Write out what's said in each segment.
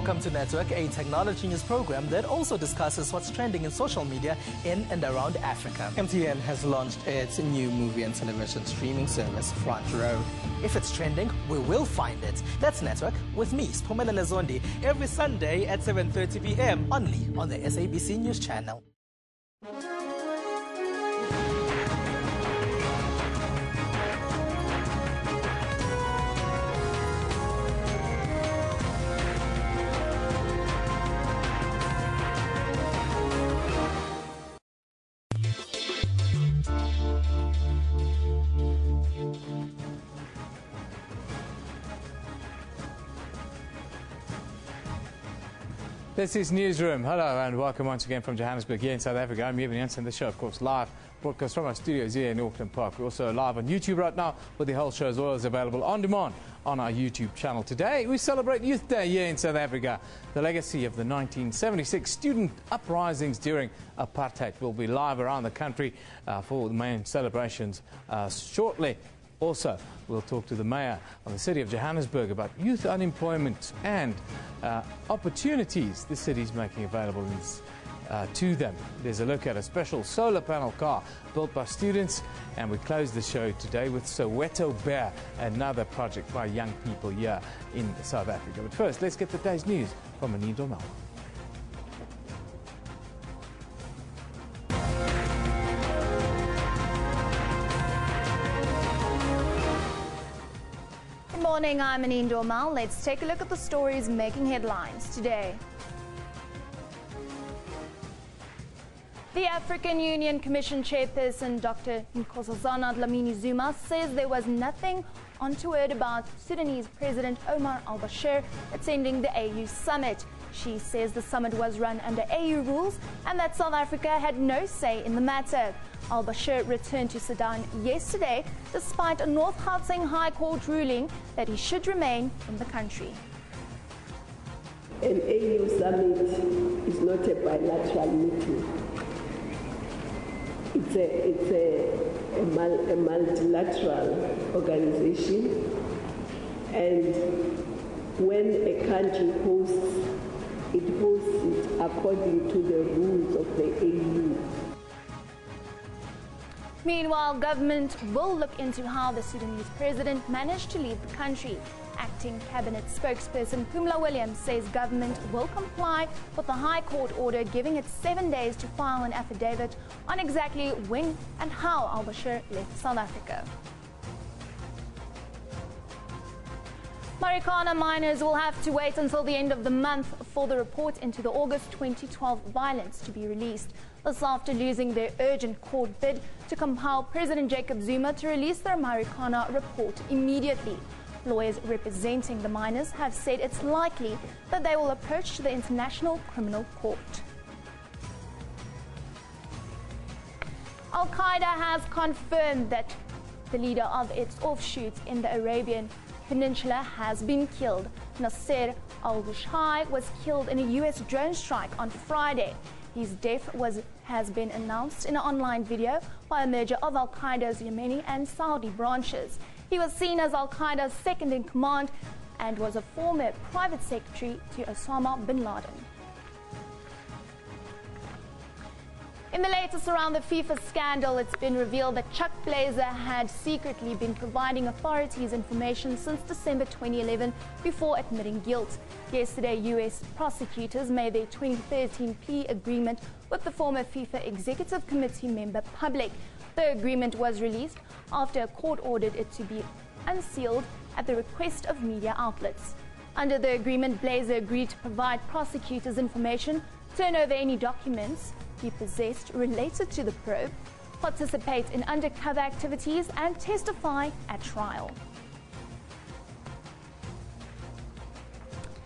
Welcome to Network, a technology news program that also discusses what's trending in social media in and around Africa. MTN has launched its new movie and television streaming service, Front Row. If it's trending, we will find it. That's Network with me, Zondi, every Sunday at 7:30 p.m. only on the SABC News Channel. This is Newsroom. Hello and welcome once again from Johannesburg here in South Africa. I'm Evan Jensen. The show, of course, live broadcast from our studios here in Auckland Park. We're also live on YouTube right now, where the whole show as well is available on demand on our YouTube channel. Today, we celebrate Youth Day here in South Africa. The legacy of the 1976 student uprisings during apartheid will be live around the country for the main celebrations shortly. Also, we'll talk to the Mayor of the City of Johannesburg about youth unemployment and opportunities the city is making available to them. There's a look at a special solar panel car built by students, and we close the show today with Soweto Gold, another project by young people here in South Africa. But first, let's get the day's news from Anindo Mal. Good morning, I'm Anindo Mal. Let's take a look at the stories making headlines today. The African Union Commission chairperson, Dr. Nkosazana Dlamini Zuma, says there was nothing untoward about Sudanese President Omar al-Bashir attending the AU summit. She says the summit was run under AU rules and that South Africa had no say in the matter. Al-Bashir returned to Sudan yesterday despite a North Gauteng High Court ruling that he should remain in the country. An AU summit is not a bilateral meeting. It's a multilateral organization, and when a country hosts it according to the rules of the AU. Meanwhile, government will look into how the Sudanese president managed to leave the country. Acting cabinet spokesperson Pumla Williams says government will comply with the High Court order giving it 7 days to file an affidavit on exactly when and how al-Bashir left South Africa. Marikana miners will have to wait until the end of the month for the report into the August 2012 violence to be released. This after losing their urgent court bid to compel President Jacob Zuma to release their Marikana report immediately. Lawyers representing the miners have said it's likely that they will approach the International Criminal Court. Al-Qaeda has confirmed that the leader of its offshoots in the Arabian Peninsula has been killed. Nasser al-Rushai was killed in a U.S. drone strike on Friday. His death has been announced in an online video by a merger of Al-Qaeda's Yemeni and Saudi branches. He was seen as Al-Qaeda's second-in-command and was a former private secretary to Osama bin Laden. In the latest around the FIFA scandal, it's been revealed that Chuck Blazer had secretly been providing authorities information since December 2011 before admitting guilt. Yesterday, U.S. prosecutors made their 2013 plea agreement with the former FIFA Executive Committee member public. The agreement was released after a court ordered it to be unsealed at the request of media outlets. Under the agreement, Blazer agreed to provide prosecutors information, turn over any documents he possessed related to the probe, participate in undercover activities, and testify at trial.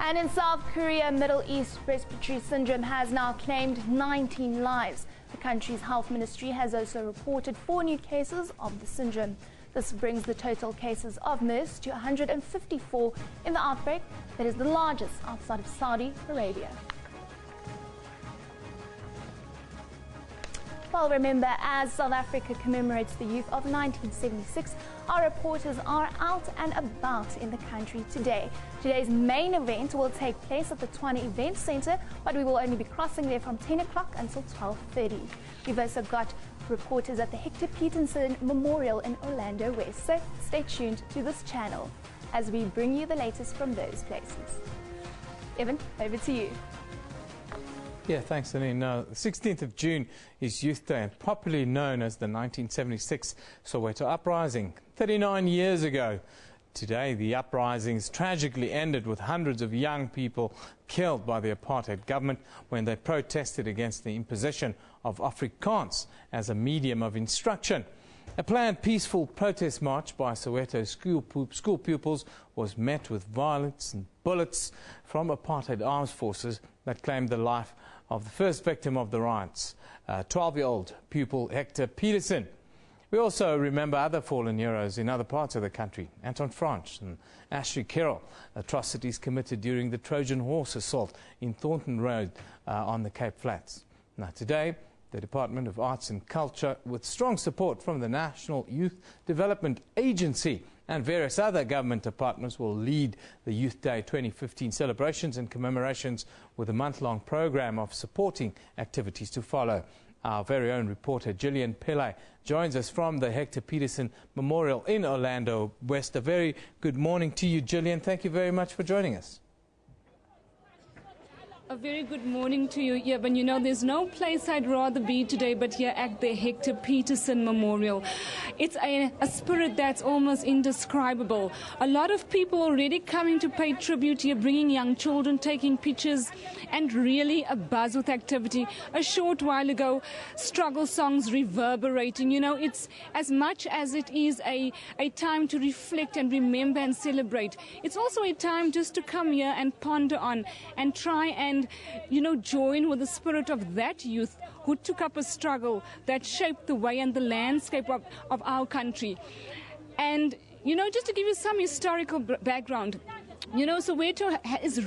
And in South Korea, Middle East respiratory syndrome has now claimed 19 lives. The country's health ministry has also reported 4 new cases of the syndrome. This brings the total cases of MERS to 154 in the outbreak that is the largest outside of Saudi Arabia. Well, remember, as South Africa commemorates the youth of 1976, our reporters are out and about in the country today. Today's main event will take place at the Tshwane Event Centre, but we will only be crossing there from 10 o'clock until 12:30. We've also got reporters at the Hector Peterson Memorial in Orlando West, so stay tuned to this channel as we bring you the latest from those places. Evan, over to you. Yeah, thanks, Anine. The 16th of June is Youth Day, and popularly known as the 1976 Soweto Uprising. 39 years ago today, the uprisings tragically ended with hundreds of young people killed by the apartheid government when they protested against the imposition of Afrikaans as a medium of instruction. A planned peaceful protest march by Soweto school pupils was met with violence and bullets from apartheid armed forces that claimed the life of the first victim of the riots, 12-year-old pupil Hector Peterson. We also remember other fallen heroes in other parts of the country, Anton Franch and Ashley Carroll, atrocities committed during the Trojan Horse assault in Thornton Road on the Cape Flats. Now today, the Department of Arts and Culture, with strong support from the National Youth Development Agency and various other government departments, will lead the Youth Day 2015 celebrations and commemorations with a month-long program of supporting activities to follow. Our very own reporter Gillian Pillay joins us from the Hector Peterson Memorial in Orlando West. A very good morning to you, Gillian. Thank you very much for joining us. A very good morning to you, Evan. You know, there's no place I'd rather be today but here at the Hector Peterson Memorial. It's a spirit that's almost indescribable. A lot of people already coming to pay tribute here, bringing young children, taking pictures, and really a buzz with activity. A short while ago, struggle songs reverberating. You know, it's as much as it is a time to reflect and remember and celebrate. It's also a time just to come here and ponder on and try and join with the spirit of that youth who took up a struggle that shaped the way and the landscape of our country. And, just to give you some historical background, Soweto is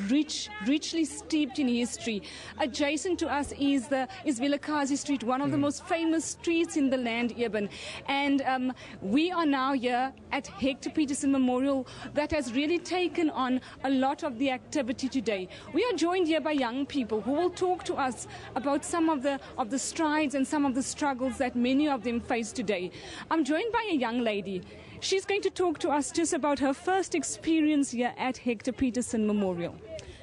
richly steeped in history. Adjacent to us is Vilakazi Street, one of the most famous streets in the land, Eben. And we are now here at Hector Peterson Memorial that has really taken on a lot of the activity today. We are joined here by young people who will talk to us about some of the strides and some of the struggles that many of them face today. I'm joined by a young lady. She's going to talk to us just about her first experience here at Hector Peterson Memorial.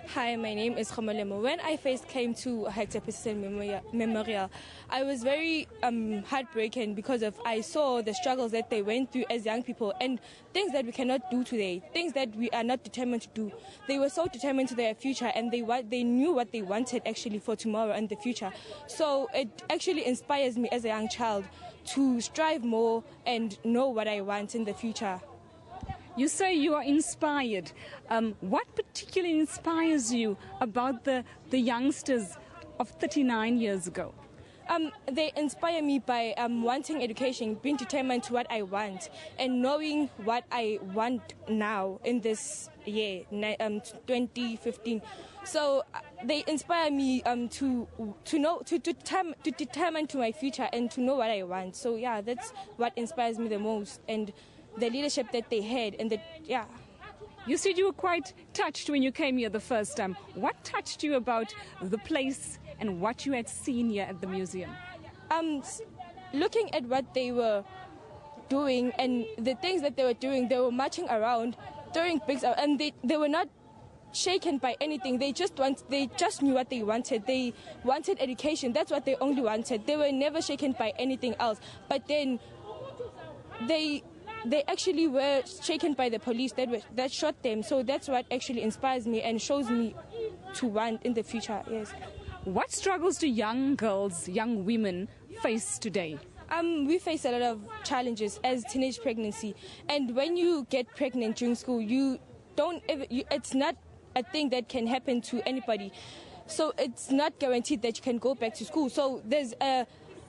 Hi, my name is Khomalemo. When I first came to Hector Peterson Memorial, I was very heartbroken because I saw the struggles that they went through as young people and things that we cannot do today, things that we are not determined to do. They were so determined to their future and they knew what they wanted actually for tomorrow and the future. So it actually inspires me as a young child to strive more and know what I want in the future. You say you are inspired. What particularly inspires you about the youngsters of 39 years ago? They inspire me by wanting education, being determined to what I want, and knowing what I want now in this year, 2015. So they inspire me to determine to my future and to know what I want. So yeah, that's what inspires me the most, and the leadership that they had, and You said you were quite touched when you came here the first time. What touched you about the place and what you had seen here at the museum? Looking at what they were doing and the things that they were doing, they were marching around during big, and they were not shaken by anything. They just knew what they wanted. They wanted education. That's what they only wanted. They were never shaken by anything else. But then they actually were shaken by the police that shot them. So that's what actually inspires me and shows me to want in the future. Yes. What struggles do young girls, young women face today? We face a lot of challenges as teenage pregnancy. And when you get pregnant during school, it's not a thing that can happen to anybody. So it's not guaranteed that you can go back to school. So there's a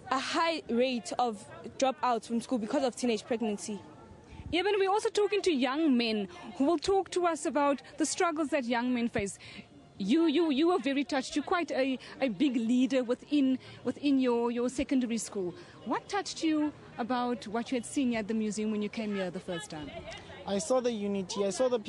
high rate of dropouts from school because of teenage pregnancy. Yeah, but we're also talking to young men who will talk to us about the struggles that young men face. You were very touched. You're quite a big leader within your secondary school. What touched you about what you had seen at the museum when you came here the first time? I saw the unity. I saw that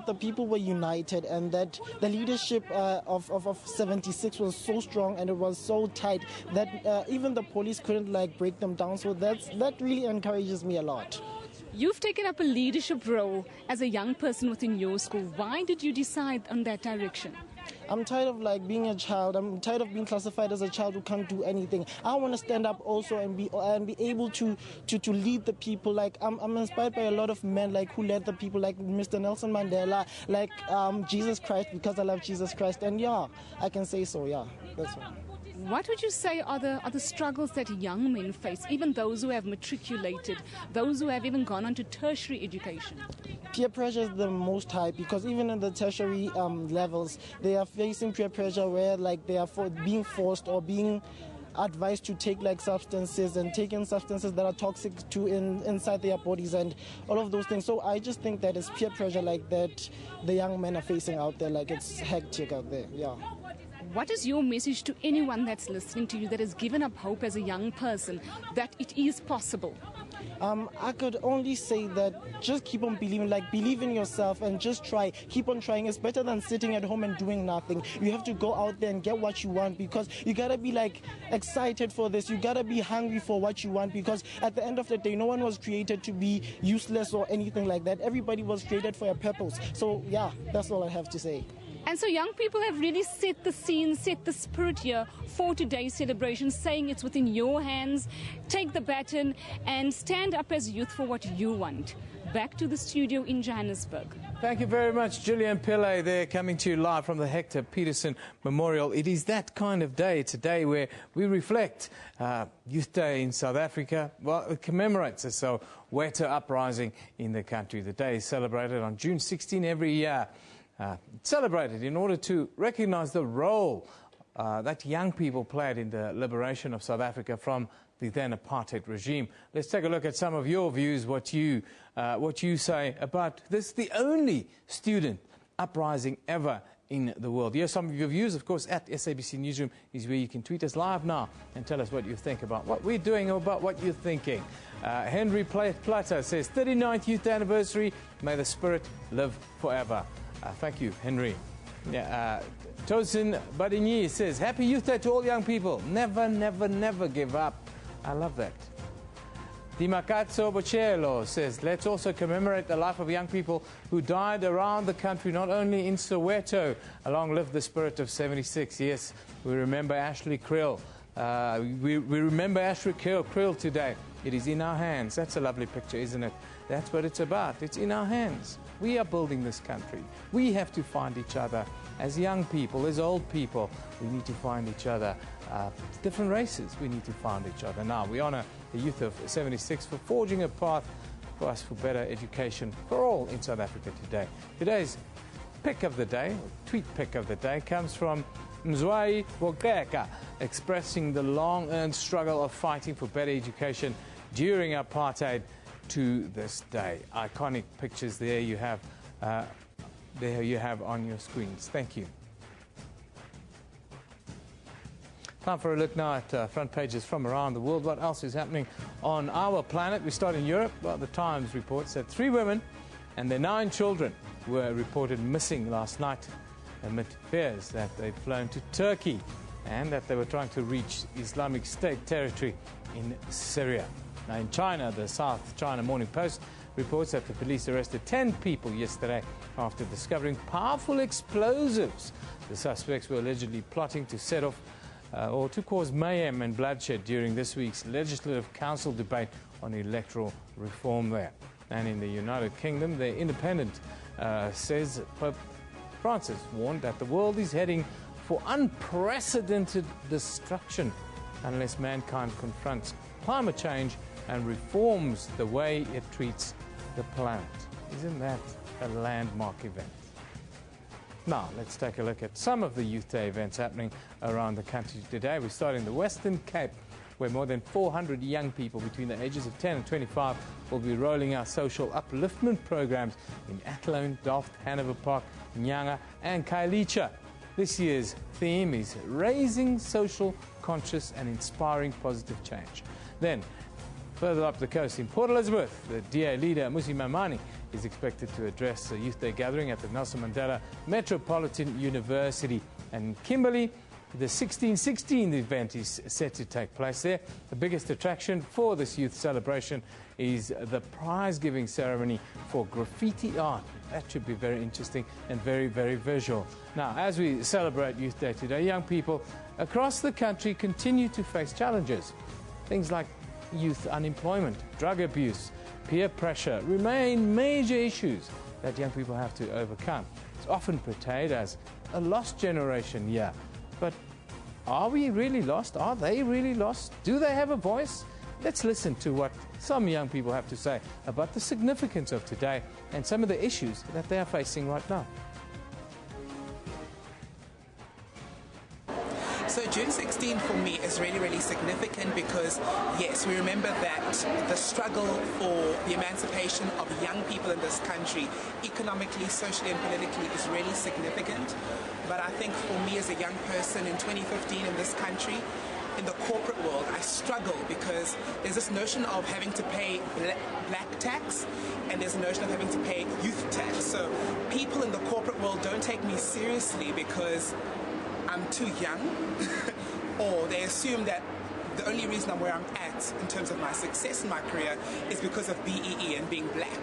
the people were united, and that the leadership of 76 was so strong and it was so tight that even the police couldn't break them down. So that really encourages me a lot. You've taken up a leadership role as a young person within your school. Why did you decide on that direction? I'm tired of being a child. I'm tired of being classified as a child who can't do anything. I want to stand up also and be able to lead the people. I'm inspired by a lot of men who led the people, like Mr. Nelson Mandela, Jesus Christ, because I love Jesus Christ. And yeah, I can say so. Yeah, that's right. What would you say are the struggles that young men face, even those who have matriculated, those who have even gone on to tertiary education? Peer pressure is the most high, because even in the tertiary levels, they are facing peer pressure where they are being forced or being advised to take substances and taking substances that are toxic inside their bodies and all of those things. So I just think that it's peer pressure that the young men are facing out there. It's hectic out there. Yeah. What is your message to anyone that's listening to you that has given up hope as a young person that it is possible? I could only say that just keep on believing, believe in yourself and just try. Keep on trying. It's better than sitting at home and doing nothing. You have to go out there and get what you want, because you gotta be excited for this. You gotta be hungry for what you want, because at the end of the day, no one was created to be useless or anything like that. Everybody was created for a purpose. So yeah, that's all I have to say. And so young people have really set the scene, set the spirit here for today's celebration, saying it's within your hands. Take the baton and stand up as youth for what you want. Back to the studio in Johannesburg. Thank you very much, Julian Pillay there, coming to you live from the Hector Peterson Memorial. It is that kind of day today where we reflect Youth Day in South Africa. Well, it commemorates the Soweto uprising in the country. The day is celebrated on June 16 every year. Celebrated in order to recognize the role that young people played in the liberation of South Africa from the then apartheid regime. Let's take a look at some of your views, what you say about this, the only student uprising ever in the world. Here's some of your views. Of course, at SABC Newsroom is where you can tweet us live now and tell us what you think about what we're doing or about what you're thinking. Henry Platter says, 39th youth anniversary, may the spirit live forever. Thank you, Henry. Tosin Badigny says, Happy Youth Day to all young people. Never, never, never give up. I love that. Dimakatso Bocello says, let's also commemorate the life of young people who died around the country, not only in Soweto. Long live the spirit of 76. Yes, we remember Ashley Krill. We remember Ashley Krill today. It is in our hands. That's a lovely picture, isn't it? That's what it's about. It's in our hands. We are building this country. We have to find each other. As young people, as old people, we need to find each other. Different races, we need to find each other. Now, we honor the youth of 76 for forging a path for us for better education for all in South Africa today. Today's pick of the day, tweet pick of the day, comes from Mzwai Wokeka, expressing the long-earned struggle of fighting for better education during apartheid to this day. Iconic pictures there you have on your screens. Thank you. Time for a look now at front pages from around the world. What else is happening on our planet? We start in Europe. Well, the Times reports that 3 women and their 9 children were reported missing last night amid fears that they'd flown to Turkey and that they were trying to reach Islamic State territory in Syria. Now, in China, the South China Morning Post reports that the police arrested 10 people yesterday after discovering powerful explosives. The suspects were allegedly plotting to set off or to cause mayhem and bloodshed during this week's Legislative Council debate on electoral reform there. And in the United Kingdom, the Independent says Pope Francis warned that the world is heading for unprecedented destruction unless mankind confronts climate change and reforms the way it treats the planet. Isn't that a landmark event? Now, let's take a look at some of the Youth Day events happening around the country today. We start in the Western Cape, where more than 400 young people between the ages of 10 and 25 will be rolling out social upliftment programs in Athlone, Delft, Hanover Park, Nyanga and Khayelitsha. This year's theme is raising social conscious and inspiring positive change. Then, further up the coast in Port Elizabeth, the DA leader Musi Maimane is expected to address a Youth Day gathering at the Nelson Mandela Metropolitan University. And in Kimberley, the 1616 event is set to take place there. The biggest attraction for this youth celebration is the prize-giving ceremony for graffiti art. That should be very interesting and very, very visual. Now, as we celebrate Youth Day today, young people across the country continue to face challenges. Things like youth unemployment, drug abuse, peer pressure remain major issues that young people have to overcome. It's often portrayed as a lost generation here. But are we really lost? Are they really lost? Do they have a voice? Let's listen to what some young people have to say about the significance of today and some of the issues that they are facing right now. So June 16 for me is really, really significant because, yes, we remember that the struggle for the emancipation of young people in this country, economically, socially and politically, is really significant. But I think for me as a young person in 2015 in this country, in the corporate world, I struggle because there's this notion of having to pay black tax and there's a notion of having to pay youth tax. So people in the corporate world don't take me seriously because I'm too young, or they assume that the only reason I'm where I'm at in terms of my success in my career is because of BEE and being black.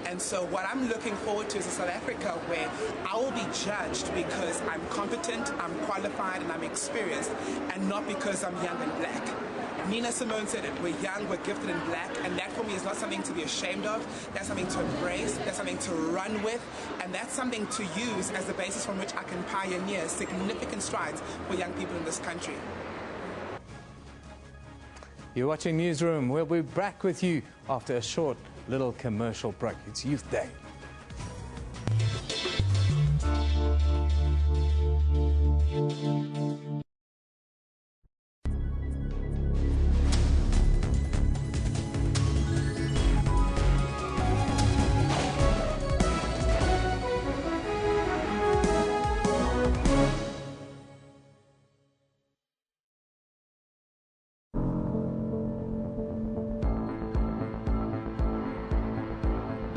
And so what I'm looking forward to is a South Africa where I will be judged because I'm competent, I'm qualified, and I'm experienced, and not because I'm young and black. Nina Simone said it, we're young, we're gifted and black, and that for me is not something to be ashamed of, that's something to embrace, that's something to run with, and that's something to use as the basis from which I can pioneer significant strides for young people in this country. You're watching Newsroom. We'll be back with you after a short little commercial break. It's Youth Day.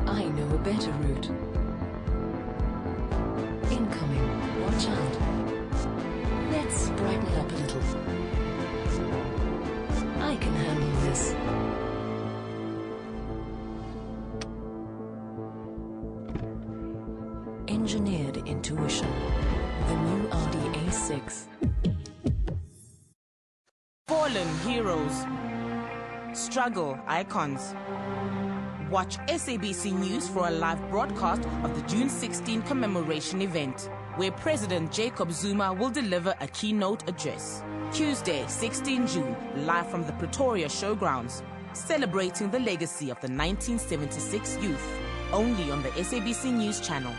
I know a better route. Incoming. Watch out. Let's brighten it up a little. I can handle this. Engineered intuition. The new Audi A6. Fallen heroes. Struggle icons. Watch SABC News for a live broadcast of the June 16 commemoration event, where President Jacob Zuma will deliver a keynote address. Tuesday, 16 June, live from the Pretoria Showgrounds, celebrating the legacy of the 1976 youth, only on the SABC News channel.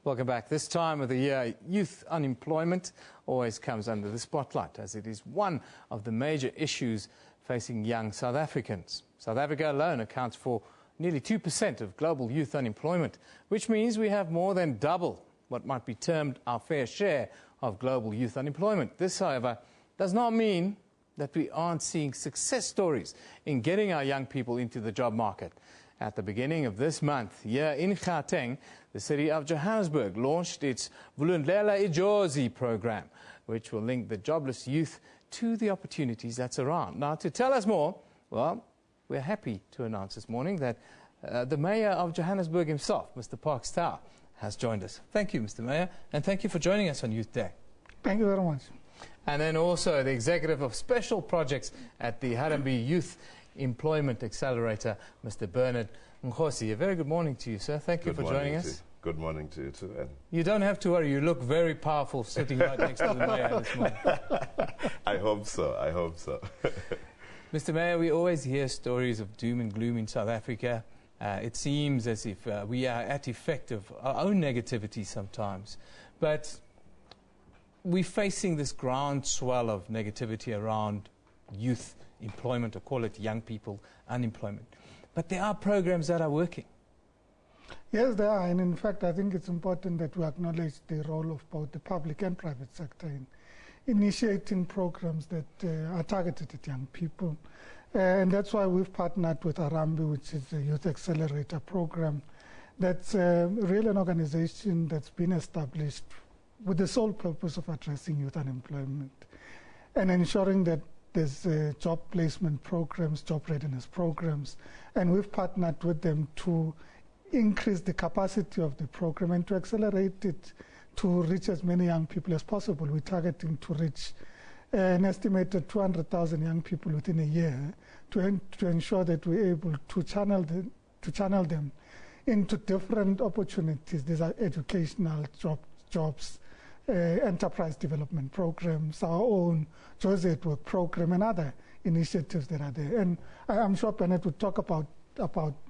Welcome back. This time of the year, youth unemployment always comes under the spotlight, as it is one of the major issues facing young South Africans. South Africa alone accounts for nearly 2% of global youth unemployment, which means we have more than double what might be termed our fair share of global youth unemployment. This, however, does not mean that we aren't seeing success stories in getting our young people into the job market. At the beginning of this month, here in Gauteng, the city of Johannesburg launched its Vulundlela Ijozi program, which will link the jobless youth to the opportunities that's around. Now, to tell us more, well, we're happy to announce this morning that the Mayor of Johannesburg himself, Mr. Parks Tau, has joined us. Thank you, Mr. Mayor, and thank you for joining us on Youth Day. Thank you very much. And then also the Executive of Special Projects at the Harambee Youth Employment Accelerator, Mr. Bernard Nkhosi. A very good morning to you, sir. Thank you for joining us. Good morning to you too. And you don't have to worry. You look very powerful sitting right next to the mayor this morning. I hope so. I hope so. Mr. Mayor, we always hear stories of doom and gloom in South Africa. It seems as if we are at effect of our own negativity sometimes. But we're facing this groundswell of negativity around youth employment, or call it young people unemployment. But there are programs that are working. Yes, there are, and in fact, I think it's important that we acknowledge the role of both the public and private sector in initiating programs that are targeted at young people. And that's why we've partnered with Arambe, which is a Youth Accelerator program. That's really an organization that's been established with the sole purpose of addressing youth unemployment and ensuring that there's job placement programs, job readiness programs, and we've partnered with them to increase the capacity of the program and to accelerate it to reach as many young people as possible. We're targeting to reach an estimated 200,000 young people within a year to ensure that we're able to channel them into different opportunities. These are educational jobs, enterprise development programs, our own Jozi at Work program, and other initiatives that are there. And I'm sure Bennett would talk about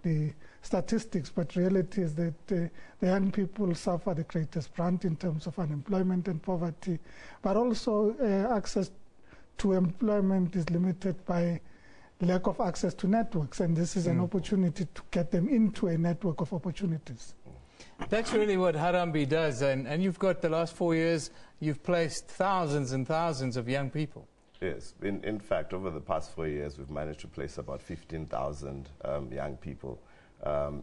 the statistics, but reality is that the young people suffer the greatest brunt in terms of unemployment and poverty, but also access to employment is limited by lack of access to networks, and this is an opportunity to get them into a network of opportunities. That's really what Harambe does, and you've got the last 4 years, you've placed thousands and thousands of young people. Yes, in fact, over the past 4 years, we've managed to place about 15,000 young people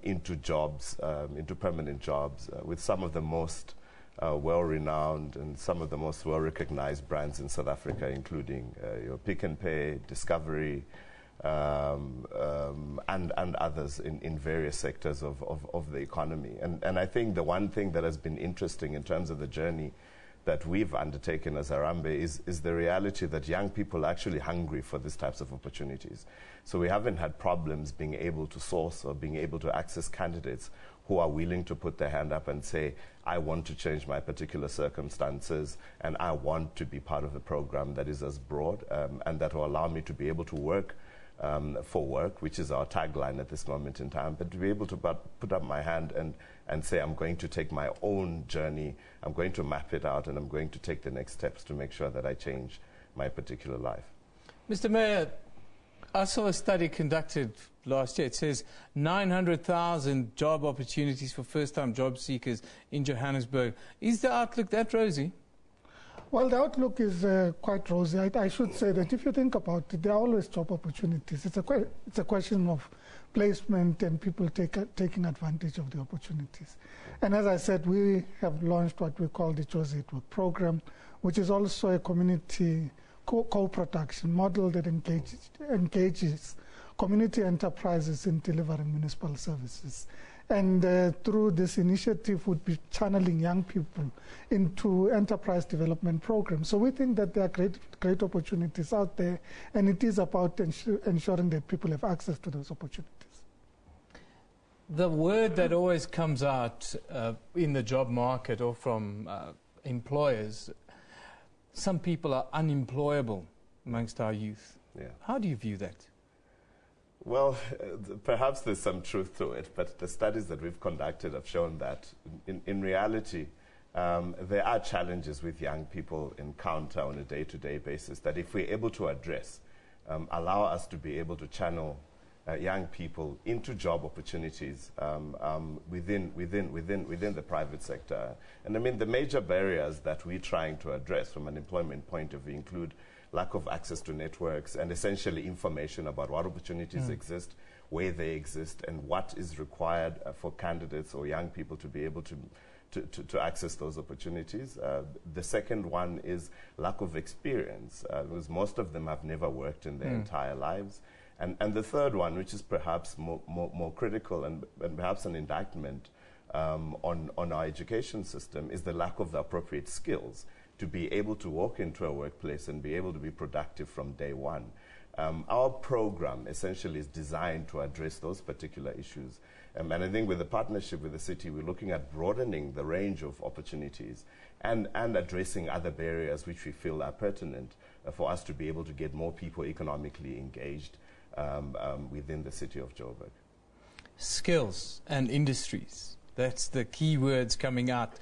into jobs, into permanent jobs, with some of the most well-renowned and some of the most well-recognized brands in South Africa, including Pick n Pay, Discovery, and others in various sectors of the economy. And I think the one thing that has been interesting in terms of the journey that we've undertaken as Arambe is the reality that young people are actually hungry for these types of opportunities. So we haven't had problems being able to source or being able to access candidates who are willing to put their hand up and say, I want to change my particular circumstances and I want to be part of a program that is as broad and that will allow me to be able to work for work, which is our tagline at this moment in time, but to be able to put up my hand and say, I'm going to take my own journey, I'm going to map it out, and I'm going to take the next steps to make sure that I change my particular life. Mr. Mayor, I saw a study conducted last year. It says 900,000 job opportunities for first-time job seekers in Johannesburg. Is the outlook that rosy? Well, the outlook is quite rosy. I should say that if you think about it, there are always job opportunities. It's a question of placement and people taking advantage of the opportunities. And as I said, we have launched what we call the Jozi at Work program, which is also a community co-production model that engages community enterprises in delivering municipal services. And through this initiative would be channeling young people into enterprise development programs. So we think that there are great opportunities out there, and it is about ensuring that people have access to those opportunities. The word that always comes out in the job market or from employers, some people are unemployable amongst our youth. Yeah. How do you view that? Well, perhaps there's some truth to it, but the studies that we've conducted have shown that in reality, there are challenges with young people encounter on a day-to-day basis that if we're able to address, allow us to be able to channel young people into job opportunities within the private sector. And I mean, the major barriers that we're trying to address from an employment point of view include lack of access to networks and essentially information about what opportunities exist, where they exist, and what is required for candidates or young people to be able to access those opportunities. The second one is lack of experience, because most of them have never worked in their entire lives. And the third one, which is perhaps more critical and perhaps an indictment on our education system, is the lack of the appropriate skills to be able to walk into a workplace and be able to be productive from day one. Our program essentially is designed to address those particular issues. And I think with the partnership with the city, we're looking at broadening the range of opportunities and addressing other barriers which we feel are pertinent for us to be able to get more people economically engaged within the city of Joburg. Skills and industries. That's the key words coming out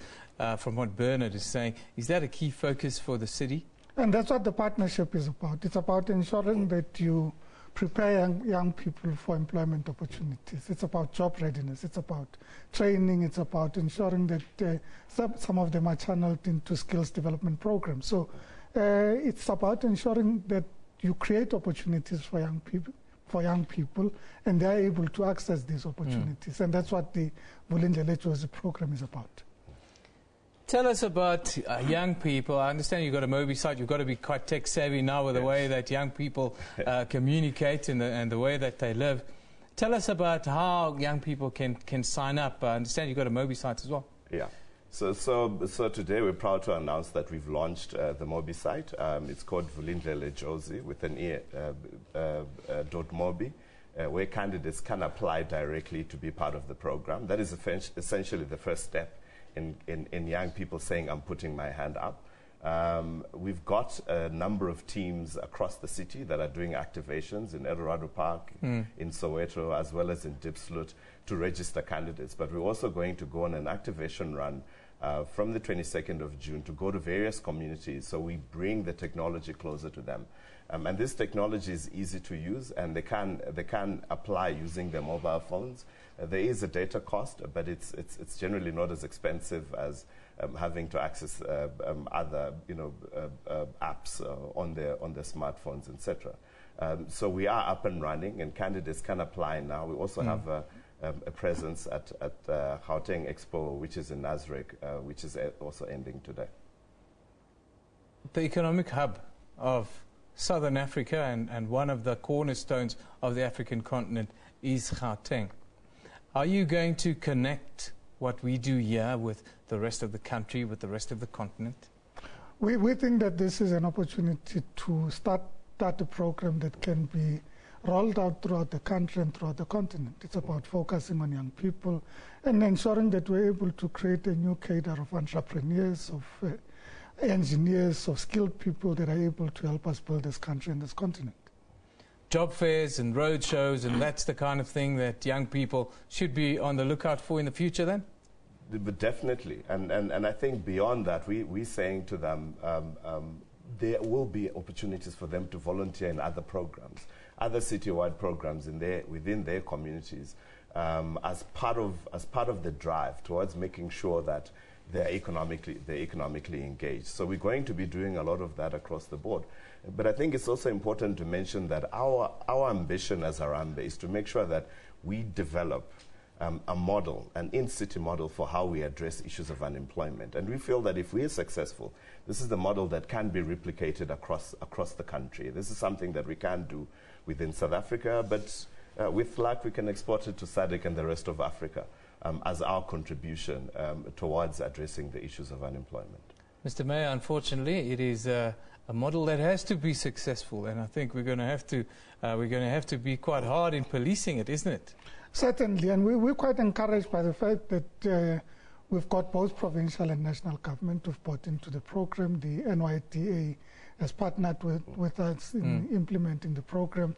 from what Bernard is saying. Is that a key focus for the city? And that's what the partnership is about. It's about ensuring that you prepare young people for employment opportunities. It's about job readiness. It's about training. It's about ensuring that some of them are channeled into skills development programs. So it's about ensuring that you create opportunities for young people, and they're able to access these opportunities. And that's what the Vulindlela Jozi program is about. Tell us about young people. I understand you've got a Mobi site. You've got to be quite tech savvy now with the way that young people communicate and the way that they live. Tell us about how young people can sign up. I understand you've got a Mobi site as well. Yeah. So today we're proud to announce that we've launched the Mobi site. It's called Vulindlela Jozi with an e .mobi, where candidates can apply directly to be part of the program. That is essentially the first step in young people saying, I'm putting my hand up. We've got a number of teams across the city that are doing activations in Eldorado Park, in Soweto, as well as in Diepsloot to register candidates. But we're also going to go on an activation run from the 22nd of June to go to various communities, so we bring the technology closer to them. And this technology is easy to use, and they can apply using their mobile phones. There is a data cost, but it's generally not as expensive as having to access other apps on their smartphones, etc. So we are up and running, and candidates can apply now. We also have a presence at Gauteng Expo, which is in Nasrec, which is also ending today. The economic hub of Southern Africa and one of the cornerstones of the African continent is Gauteng. Are you going to connect what we do here with the rest of the country, with the rest of the continent? We think that this is an opportunity to start a program that can be rolled out throughout the country and throughout the continent. It's about focusing on young people and ensuring that we're able to create a new cadre of entrepreneurs, of engineers, of skilled people that are able to help us build this country and this continent. Job fairs and road shows, and that's the kind of thing that young people should be on the lookout for in the future then? But definitely. And I think beyond that, we're saying to them, there will be opportunities for them to volunteer in other programs, other citywide programs within their communities, as part of the drive towards making sure that they're economically engaged. So we're going to be doing a lot of that across the board. But I think it's also important to mention that our ambition as Harambee is to make sure that we develop a model, an in-city model for how we address issues of unemployment. And we feel that if we are successful, this is the model that can be replicated across the country. This is something that we can do within South Africa, but with luck we can export it to SADC and the rest of Africa as our contribution towards addressing the issues of unemployment. Mr. Mayor, unfortunately, it is a model that has to be successful, and I think we're going to have to be quite hard in policing it, isn't it? Certainly, and we're quite encouraged by the fact that we've got both provincial and national government who've bought into the program. The NYDA has partnered with us in implementing the program,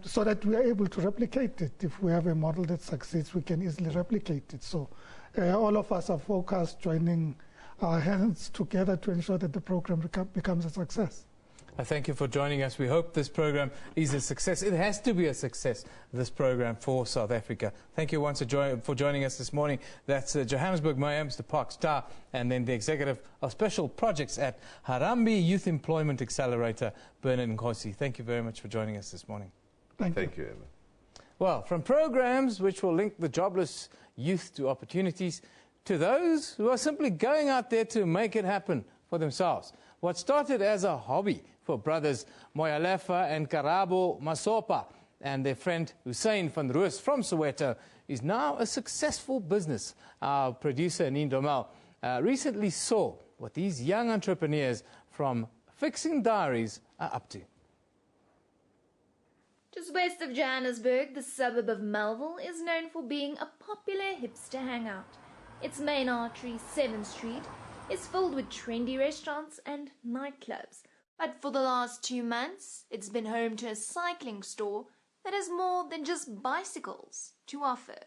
so that we are able to replicate it. If we have a model that succeeds, we can easily replicate it. So all of us are focused, joining our hands together to ensure that the program becomes a success. I thank you for joining us. We hope this program is a success. It has to be a success, this program for South Africa. Thank you once for joining us this morning. That's Johannesburg Mayor, Mr. Park Star, and then the Executive of Special Projects at Harambee Youth Employment Accelerator, Bernard Nkosi. Thank you very much for joining us this morning. Thank you, Emma. Well, from programs which will link the jobless youth to opportunities, to those who are simply going out there to make it happen for themselves. What started as a hobby for brothers Moyalefa and Karabo Masopa and their friend Hussein van Roos from Soweto is now a successful business. Our producer, Neen Domel, recently saw what these young entrepreneurs from Fixing Diaries are up to. Just west of Johannesburg, the suburb of Melville is known for being a popular hipster hangout. Its main artery, 7th Street, is filled with trendy restaurants and nightclubs. But for the last 2 months, it's been home to a cycling store that has more than just bicycles to offer.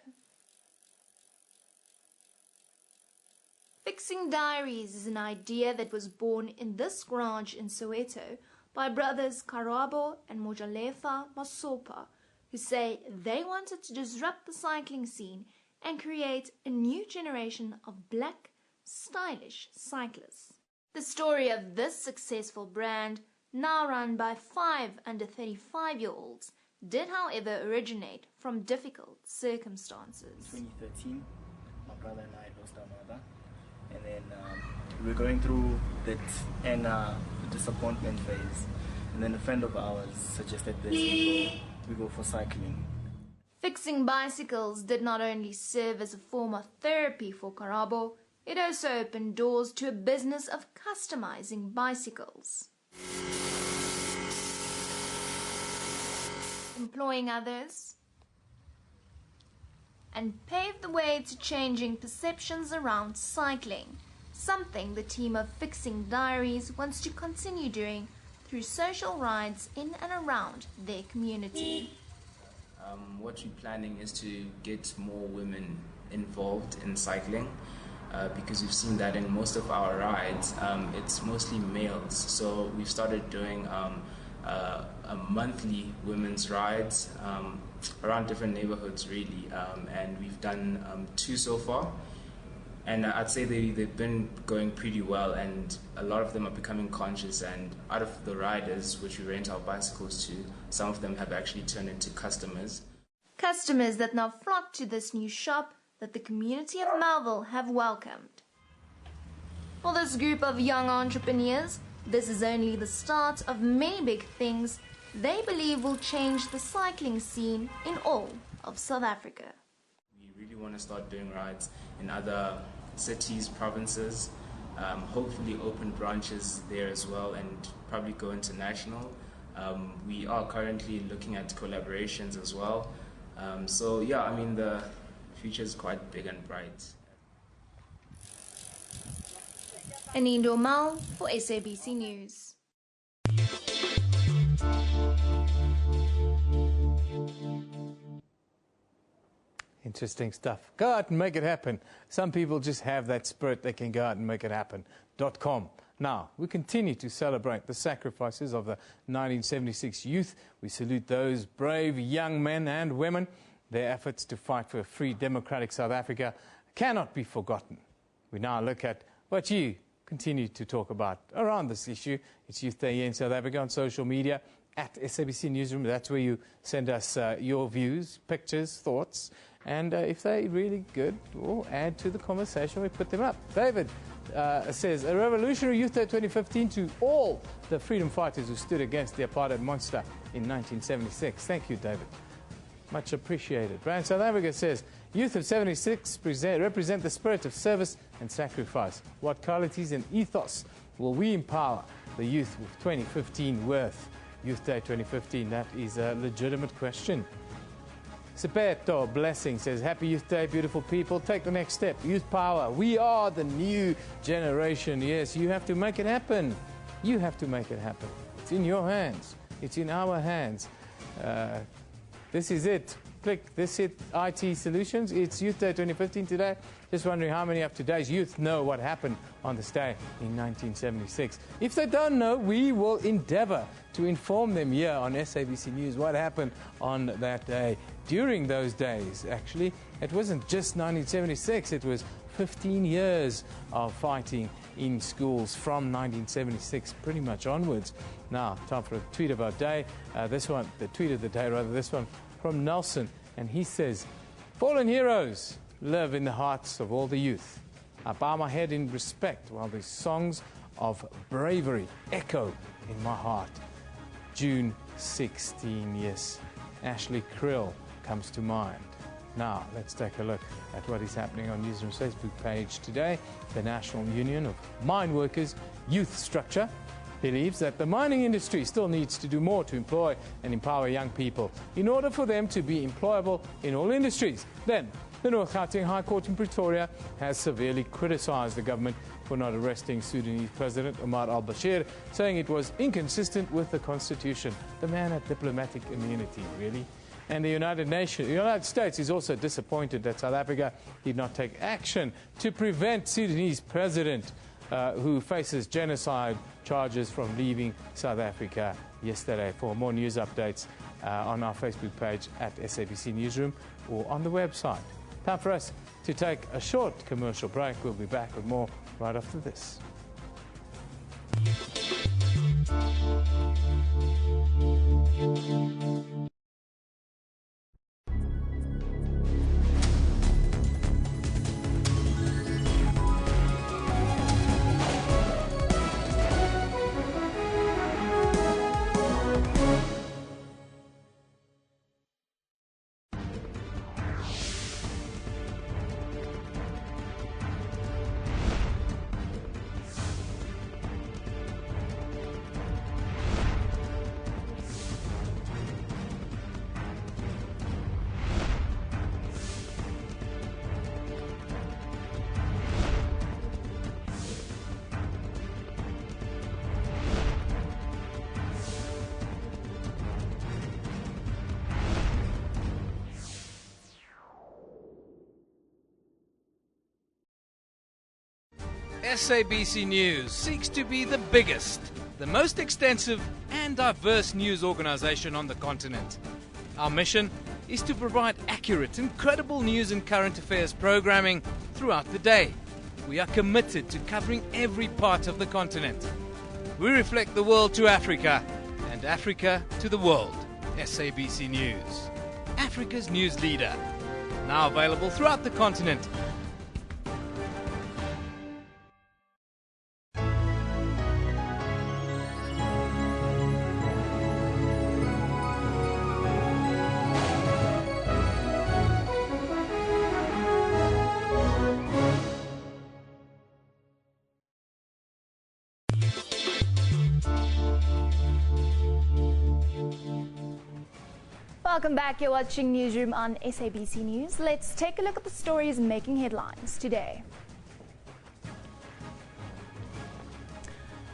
Fixing diaries is an idea that was born in this garage in Soweto by brothers Karabo and Mojalefa Masopa, who say they wanted to disrupt the cycling scene and create a new generation of black, stylish cyclists. The story of this successful brand, now run by 5 under 35-year-olds, did however originate from difficult circumstances. 2013, my brother and I lost our mother, and then we were going through that and disappointment phase, and then a friend of ours suggested this, we go for cycling. Fixing bicycles did not only serve as a form of therapy for Karabo, it also opened doors to a business of customizing bicycles, employing others, and paved the way to changing perceptions around cycling, something the team of Fixing Diaries wants to continue doing through social rides in and around their community. What we're planning is to get more women involved in cycling, because we've seen that in most of our rides it's mostly males. So we've started doing a monthly women's rides around different neighborhoods really, and we've done 2 so far, and I'd say they've been going pretty well, and a lot of them are becoming conscious, and out of the riders which we rent our bicycles to, some of them have actually turned into customers. Customers that now flock to this new shop that the community of Melville have welcomed. For this group of young entrepreneurs, this is only the start of many big things they believe will change the cycling scene in all of South Africa. We really want to start doing rides in other cities, provinces, hopefully open branches there as well, and probably go international. We are currently looking at collaborations as well. So yeah, I mean, the future is quite big and bright. Anindo Mal for SABC News. Interesting stuff. Go out and make it happen. Some people just have that spirit, they can go out and make it happen. .com. Now, we continue to celebrate the sacrifices of the 1976 youth. We salute those brave young men and women. Their efforts to fight for a free, democratic South Africa cannot be forgotten. We now look at what you continue to talk about around this issue. It's Youth Day here in South Africa on social media at SABC Newsroom. That's where you send us your views, pictures, thoughts. And if they're really good, we'll add to the conversation. We put them up. David says, a revolutionary Youth Day 2015 to all the freedom fighters who stood against the apartheid monster in 1976. Thank you, David. Much appreciated. Brand South Africa says, Youth of 76 represent the spirit of service and sacrifice. What qualities and ethos will we empower the youth with 2015 worth? Youth Day 2015, that is a legitimate question. Sepeto Blessing says, Happy Youth Day, beautiful people. Take the next step. Youth power. We are the new generation. Yes, you have to make it happen. You have to make it happen. It's in your hands. It's in our hands. This is it. Click this it, IT Solutions. It's Youth Day 2015 today. Just wondering how many of today's youth know what happened on this day in 1976. If they don't know, we will endeavor to inform them here on SABC News what happened on that day. During those days, actually, it wasn't just 1976, it was 15 years of fighting in schools from 1976 pretty much onwards. Now, time for a tweet of our day. This one, the tweet of the day rather, this one from Nelson, and he says, fallen heroes live in the hearts of all the youth. I bow my head in respect while these songs of bravery echo in my heart. June 16, yes. Ashley Krill comes to mind. Now, let's take a look at what is happening on Newsroom's Facebook page today. The National Union of Mine Workers Youth Structure believes that the mining industry still needs to do more to employ and empower young people in order for them to be employable in all industries. Then, the North Gauteng High Court in Pretoria has severely criticized the government for not arresting Sudanese President Omar al-Bashir, saying it was inconsistent with the constitution. The man had diplomatic immunity, really? And the United States is also disappointed that South Africa did not take action to prevent Sudanese president who faces genocide charges from leaving South Africa yesterday. For more news updates on our Facebook page at SABC Newsroom or on the website. Time for us to take a short commercial break. We'll be back with more right after this. SABC News seeks to be the biggest, the most extensive and diverse news organization on the continent. Our mission is to provide accurate and credible news and current affairs programming throughout the day. We are committed to covering every part of the continent. We reflect the world to Africa and Africa to the world. SABC News, Africa's news leader. Now available throughout the continent. Welcome back. You're watching Newsroom on SABC News. Let's take a look at the stories making headlines today.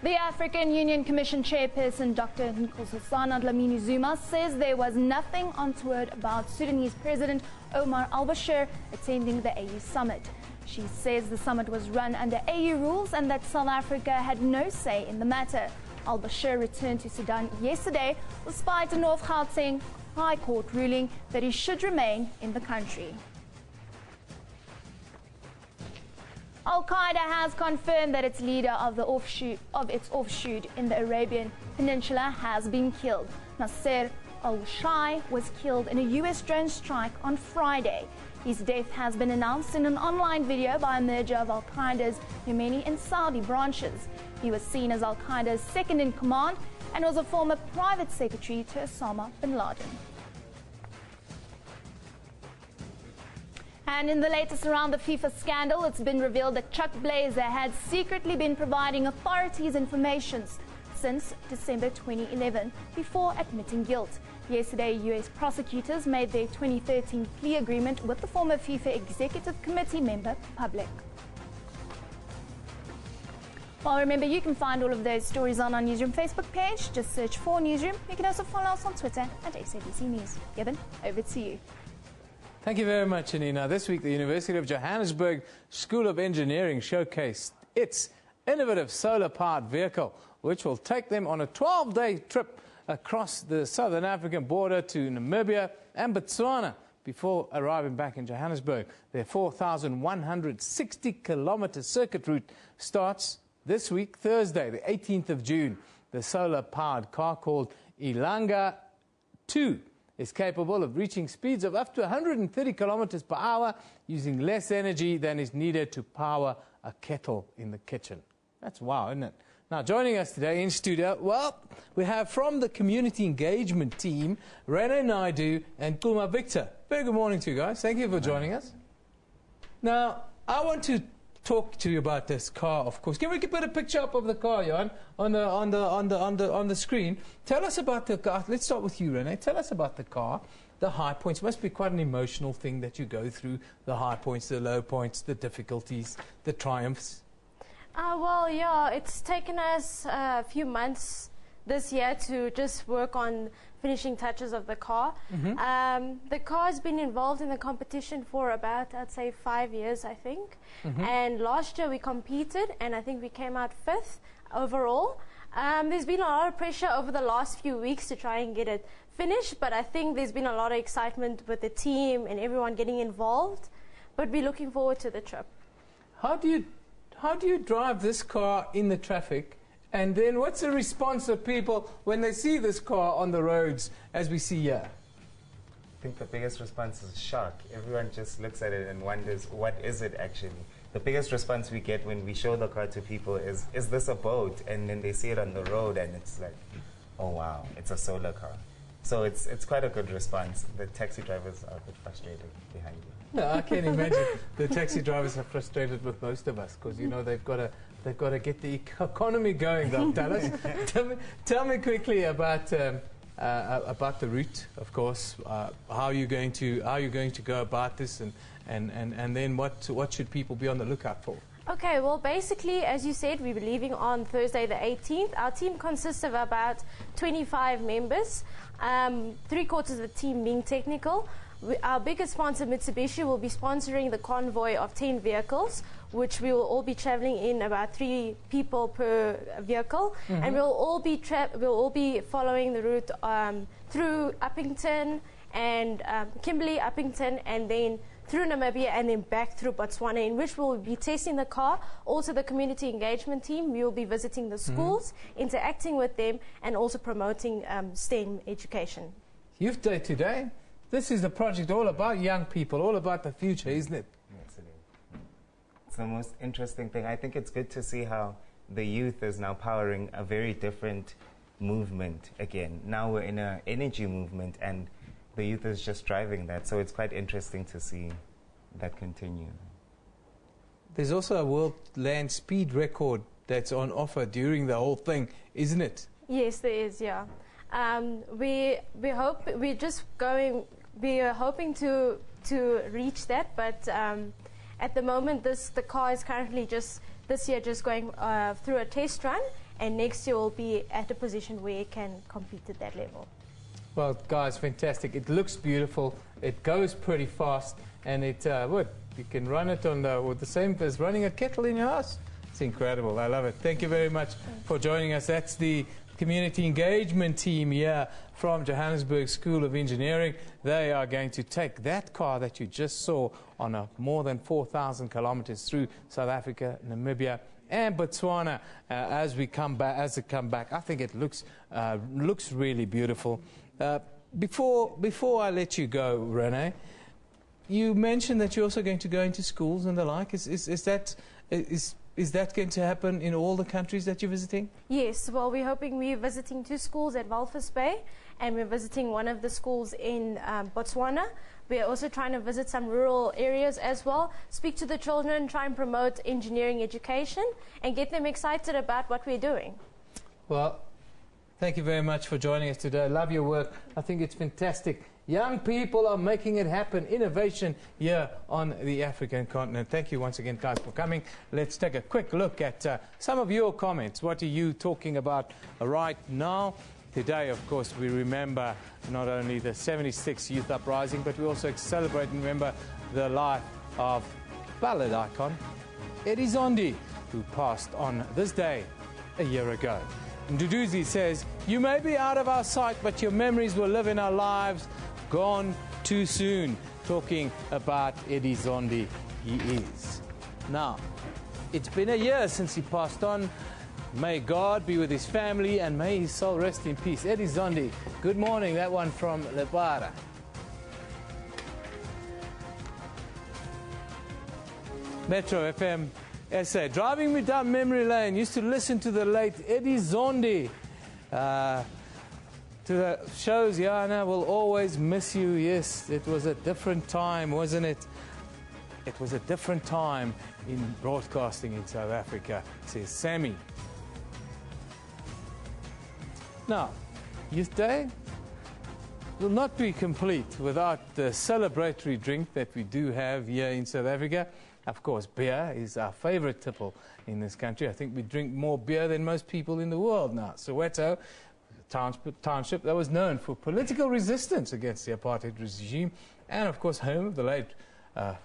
The African Union Commission chairperson, Dr. Nkosazana Dlamini-Zuma, says there was nothing untoward about Sudanese President Omar al-Bashir attending the AU summit. She says the summit was run under AU rules and that South Africa had no say in the matter. Al-Bashir returned to Sudan yesterday despite a North Gauteng High Court ruling that he should remain in the country. Al-Qaeda has confirmed that its leader of its offshoot in the Arabian Peninsula has been killed. Nasser al-Shai was killed in a US drone strike on Friday. His death has been announced in an online video by a merger of Al-Qaeda's Yemeni and Saudi branches. He was seen as Al-Qaeda's second in command and was a former private secretary to Osama bin Laden. And in the latest around the FIFA scandal, it's been revealed that Chuck Blazer had secretly been providing authorities information since December 2011 before admitting guilt. Yesterday, US prosecutors made their 2013 plea agreement with the former FIFA Executive Committee member public. Well, remember, you can find all of those stories on our Newsroom Facebook page. Just search for Newsroom. You can also follow us on Twitter at SABC News. Gibbon, over to you. Thank you very much, Anina. This week, the University of Johannesburg School of Engineering showcased its innovative solar-powered vehicle, which will take them on a 12-day trip across the southern African border to Namibia and Botswana before arriving back in Johannesburg. Their 4,160-kilometer circuit route starts this week, Thursday, the 18th of June. The solar-powered car, called Ilanga 2, is capable of reaching speeds of up to 130 kilometers per hour using less energy than is needed to power a kettle in the kitchen. That's wow, isn't it? Now, joining us today in studio, well, we have from the community engagement team, Rene Naidu and Kuma Victor. Very good morning to you guys. Thank you for joining us. Now, I want to talk to you about this car, of course. Can we put a picture up of the car, Jan, on the screen? Tell us about the car. Let's start with you, Renee. Tell us about the car, the high points. It must be quite an emotional thing that you go through, the high points, the low points, the difficulties, the triumphs. Well, yeah, it's taken us a few months this year to just work on finishing touches of the car. The car has been involved in the competition for about, I'd say, 5 years, I think. And last year we competed, and I think we came out 5th overall. There's been a lot of pressure over the last few weeks to try and get it finished, but I think there's been a lot of excitement with the team and everyone getting involved. But we're looking forward to the trip. How do you drive this car in the traffic? And then what's the response of people when they see this car on the roads as we see here? I think the biggest response is shock. Everyone just looks at it and wonders, what is it actually? The biggest response we get when we show the car to people is this a boat? And then they see it on the road and it's like, oh wow, it's a solar car. So it's quite a good response. The taxi drivers are a bit frustrated behind you. No, I can imagine. The taxi drivers are frustrated with most of us because, you know, they've got to get the economy going, they'll tell us. Tell me quickly about the route, of course. How are you going to go about this, and then what should people be on the lookout for? Okay, well, basically, as you said, we'll be leaving on Thursday the 18th. Our team consists of about 25 members, 3/4 of the team being technical. Our biggest sponsor, Mitsubishi, will be sponsoring the convoy of 10 vehicles, which we will all be traveling in about 3 people per vehicle. And we'll all be following the route through Uppington and Kimberley, Uppington, and then through Namibia and then back through Botswana, in which we'll be testing the car. Also, the community engagement team, we will be visiting the schools, interacting with them, and also promoting STEM education. Youth Day today. This is the project all about young people, all about the future, isn't it? It's the most interesting thing. I think it's good to see how the youth is now powering a very different movement again. Now we're in an energy movement, and the youth is just driving that. So it's quite interesting to see that continue. There's also a world land speed record that's on offer during the whole thing, isn't it? Yes, there is, yeah. We are hoping to reach that, but at the moment the car is currently this year just going through a test run, and next year we'll be at a position where it can compete at that level. Well, guys, fantastic. It looks beautiful. It goes pretty fast, and you can run it on with the same as running a kettle in your house. It's incredible. I love it. Thank you very much for joining us. That's the community engagement team here from Johannesburg School of Engineering. They are going to take that car that you just saw on more than 4,000 kilometers through South Africa, Namibia, and Botswana as it come back. I think it looks really beautiful. Before I let you go, Renee, you mentioned that you're also going to go into schools and the like. Is that going to happen in all the countries that you're visiting? Yes, well, we're visiting 2 schools at Walvis Bay, and we're visiting one of the schools in Botswana. We're also trying to visit some rural areas as well, speak to the children, try and promote engineering education, and get them excited about what we're doing. Well, thank you very much for joining us today. I love your work. I think it's fantastic. Young people are making it happen. Innovation here on the African continent. Thank you once again, guys, for coming. Let's take a quick look at some of your comments. What are you talking about right now? Today, of course, we remember not only the 76th Youth Uprising, but we also celebrate and remember the life of ballad icon Eddie Zondi, who passed on this day a year ago. Nduduzi says, "You may be out of our sight, but your memories will live in our lives. Gone too soon." Talking about Eddie Zondi, he is. Now, it's been a year since he passed on. May God be with his family and may his soul rest in peace. Eddie Zondi, good morning. That one from Lebara. Metro FM SA. Driving me down memory lane. Used to listen to the late Eddie Zondi. To the shows, Yana will always miss you. Yes, it was a different time, wasn't it? it was a different time in broadcasting in South Africa, says Sammy. Now, Youth Day will not be complete without the celebratory drink that we do have here in South Africa. Of course, beer is our favorite tipple in this country. I think we drink more beer than most people in the world now. Soweto, township that was known for political resistance against the apartheid regime, and of course home of the late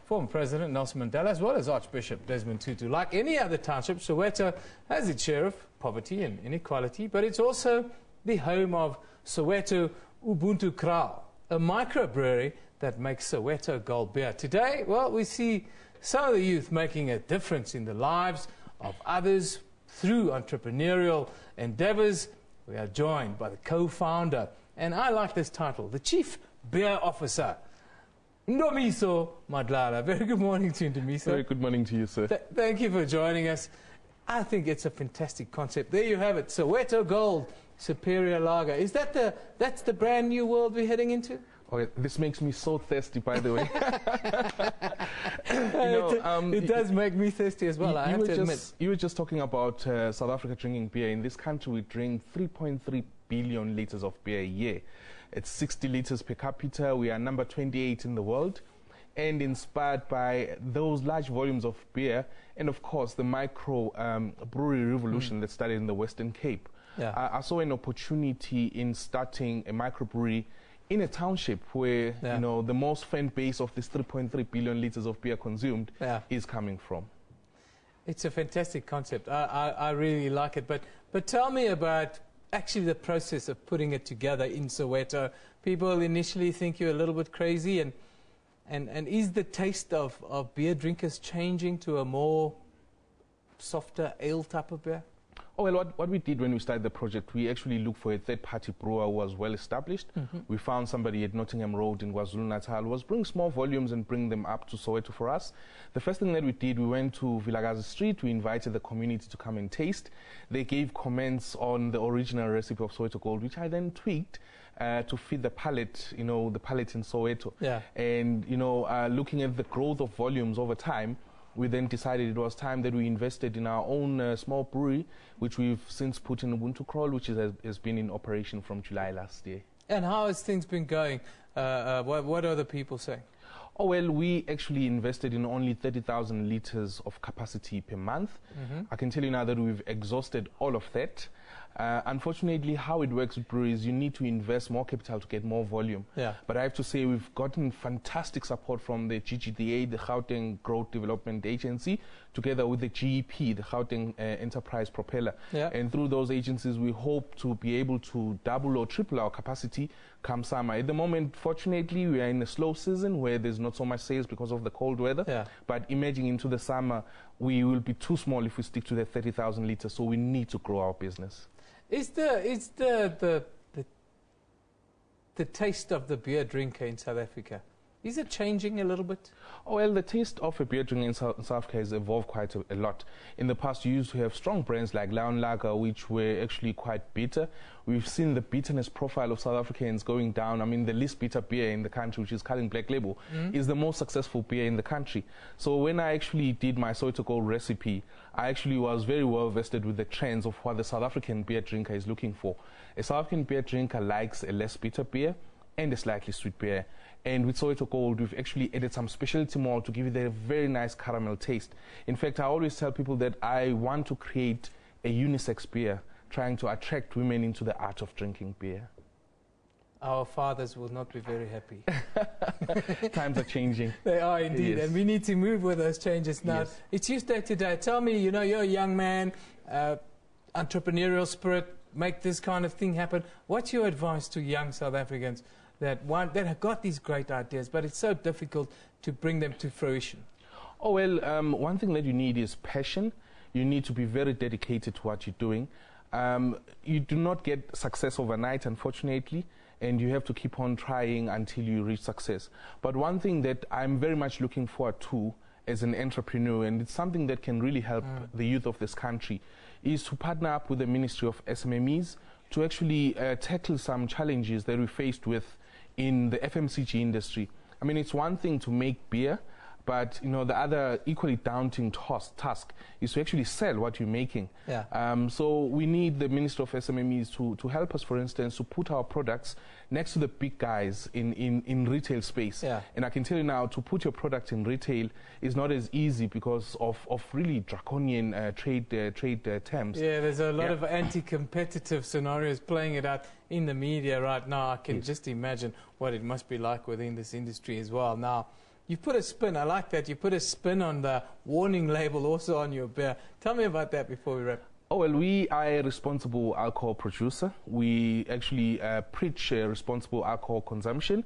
former President Nelson Mandela, as well as Archbishop Desmond Tutu. Like any other township, Soweto has its share of poverty and inequality, but it's also the home of Soweto Ubuntu Kraal, a microbrewery that makes Soweto Gold beer. Today, well, we see some of the youth making a difference in the lives of others through entrepreneurial endeavors. We are joined by the co-founder, and I like this title, the Chief Beer Officer, Ndomiso Madlala. Very good morning to you, Ndomiso. Very good morning to you, sir. Thank you for joining us. I think it's a fantastic concept. There you have it, Soweto Gold Superior Lager. Is that that's the brand new world we're heading into? Oh, this makes me so thirsty, by the way. It does make me thirsty as well, I have to admit. You were just talking about South Africa drinking beer. In this country, we drink 3.3 billion litres of beer a year. It's 60 litres per capita. We are number 28 in the world. And inspired by those large volumes of beer, and of course the micro brewery revolution that started in the Western Cape, I saw an opportunity in starting a microbrewery in a township where you know the most fan base of this 3.3 billion litres of beer consumed is coming from. It's a fantastic concept. I really like it. But tell me about actually the process of putting it together in Soweto. People initially think you're a little bit crazy, and is the taste of beer drinkers changing to a more softer ale type of beer? Oh, well, what we did when we started the project, we actually looked for a third-party brewer who was well-established. We found somebody at Nottingham Road in KwaZulu-Natal who was bring small volumes and bring them up to Soweto for us. The first thing that we did, we went to Vilakazi Street. We invited the community to come and taste. They gave comments on the original recipe of Soweto Gold, which I then tweaked to fit the palate, you know, the palate in Soweto. And, you know, looking at the growth of volumes over time, we then decided it was time that we invested in our own small brewery, which we've since put in Ubuntu Kraal, which has been in operation from July last year. And how has things been going? What are the people saying? Oh, well, we actually invested in only 30,000 litres of capacity per month. I can tell you now that we've exhausted all of that. Unfortunately, how it works with breweries, you need to invest more capital to get more volume. But I have to say we've gotten fantastic support from the GGDA, the Gauteng Growth Development Agency, together with the GEP, the Gauteng Enterprise Propeller. And through those agencies, we hope to be able to double or triple our capacity come summer. At the moment, fortunately, we are in a slow season where there's not so much sales because of the cold weather. But emerging into the summer, we will be too small if we stick to the 30,000 litres, so we need to grow our business. Is the taste of the beer drinker in South Africa, is it changing a little bit? Oh, well, the taste of a beer drinker in South Africa has evolved quite a lot. In the past, you used to have strong brands like Lion Lager, which were actually quite bitter. We've seen the bitterness profile of South Africans going down. I mean, the least bitter beer in the country, which is Cullen Black Label, is the most successful beer in the country. So when I actually did my Soweto Gold recipe, I actually was very well vested with the trends of what the South African beer drinker is looking for. A South African beer drinker likes a less bitter beer and a slightly sweet beer. And with Soweto Gold, we've actually added some specialty malt to give it a very nice caramel taste. In fact, I always tell people that I want to create a unisex beer, trying to attract women into the art of drinking beer. Our fathers will not be very happy. Times are changing. They are indeed, and we need to move with those changes now. It's Youth Day today. Tell me, you know, you're a young man, entrepreneurial spirit, make this kind of thing happen. What's your advice to young South Africans that have got these great ideas, but it's so difficult to bring them to fruition? Oh, well, one thing that you need is passion. You need to be very dedicated to what you're doing. You do not get success overnight, unfortunately, and you have to keep on trying until you reach success. But one thing that I'm very much looking forward to as an entrepreneur, and it's something that can really help the youth of this country, is to partner up with the Ministry of SMMEs to actually tackle some challenges that we faced with in the FMCG industry. I mean, it's one thing to make beer, But, you know, the other equally daunting task is to actually sell what you're making. Yeah. So we need the Minister of SMMEs to help us, for instance, to put our products next to the big guys in retail space. Yeah. And I can tell you now, to put your product in retail is not as easy because of really draconian trade terms. Yeah, there's a lot of anti-competitive scenarios playing it out in the media right now. I can just imagine what it must be like within this industry as well. Now, you put a spin, I like that, you put a spin on the warning label also on your beer. Tell me about that before we wrap. Oh, well, we are a responsible alcohol producer. We actually preach responsible alcohol consumption.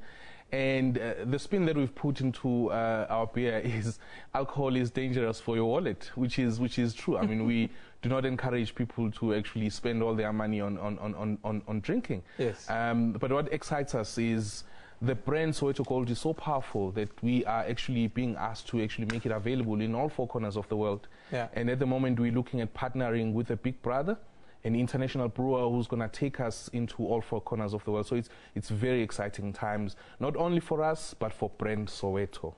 And the spin that we've put into our beer is alcohol is dangerous for your wallet, which is true. I mean, we do not encourage people to actually spend all their money on drinking. Yes. But what excites us is the brand Soweto Gold is so powerful that we are actually being asked to actually make it available in all 4 corners of the world. Yeah. And at the moment, we're looking at partnering with a big brother, an international brewer who's going to take us into all 4 corners of the world. So it's very exciting times, not only for us, but for brand Soweto.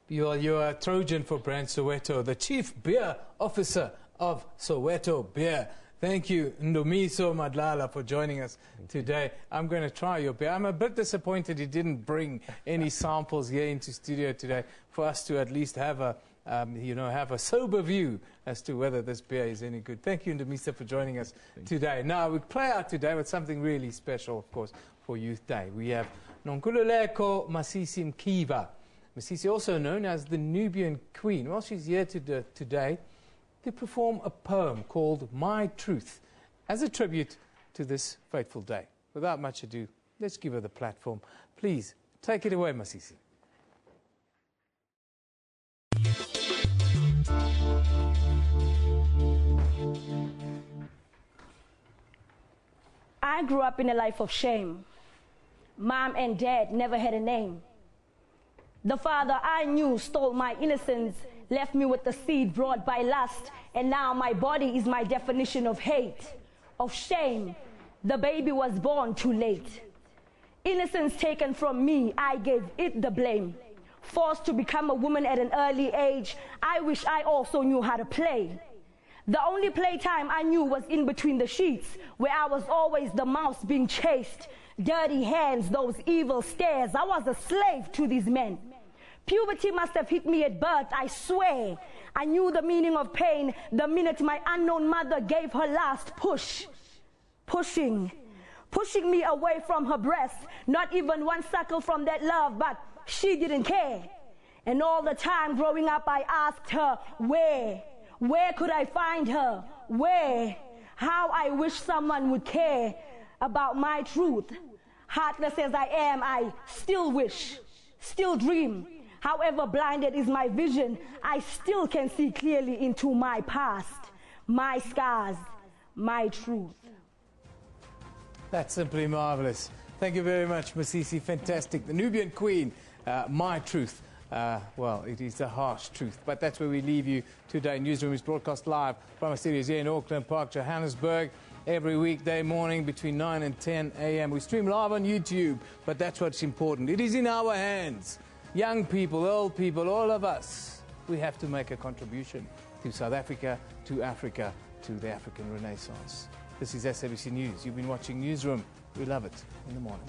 You're a Trojan for brand Soweto, the Chief Beer Officer of Soweto Beer. Thank you, Ndumiso Madlala, for joining us today. I'm going to try your beer. I'm a bit disappointed you didn't bring any samples here into studio today for us to at least have a, have a sober view as to whether this beer is any good. Thank you, Ndumiso, for joining us today. Now, we play out today with something really special, of course, for Youth Day. We have Nonkululeko Masisi Mkiva. Masisi, also known as the Nubian Queen. Well, she's here today to perform a poem called My Truth as a tribute to this fateful day. Without much ado, let's give her the platform. Please, take it away, Masisi. I grew up in a life of shame. Mom and dad never had a name. The father I knew stole my innocence, left me with the seed brought by lust, and now my body is my definition of hate, of shame. The baby was born too late. Innocence taken from me, I gave it the blame. Forced to become a woman at an early age, I wish I also knew how to play. The only playtime I knew was in between the sheets, where I was always the mouse being chased. Dirty hands, those evil stares, I was a slave to these men. Puberty must have hit me at birth, I swear. I knew the meaning of pain the minute my unknown mother gave her last push. Pushing me away from her breast. Not even one suckle from that love, but she didn't care. And all the time growing up, I asked her, where? Where could I find her? Where? How I wish someone would care about my truth. Heartless as I am, I still wish, still dream. However blinded is my vision, I still can see clearly into my past, my scars, my truth. That's simply marvelous. Thank you very much, Masisi. Fantastic. The Nubian Queen, My Truth. Well, it is the harsh truth, but that's where we leave you today. Newsroom is broadcast live from our studios here in Auckland Park, Johannesburg, every weekday morning between 9 and 10 a.m. We stream live on YouTube, but that's what's important. It is in our hands. Young people, old people, all of us, we have to make a contribution to South Africa, to the African Renaissance. This is SABC News. You've been watching Newsroom. We love it in the morning.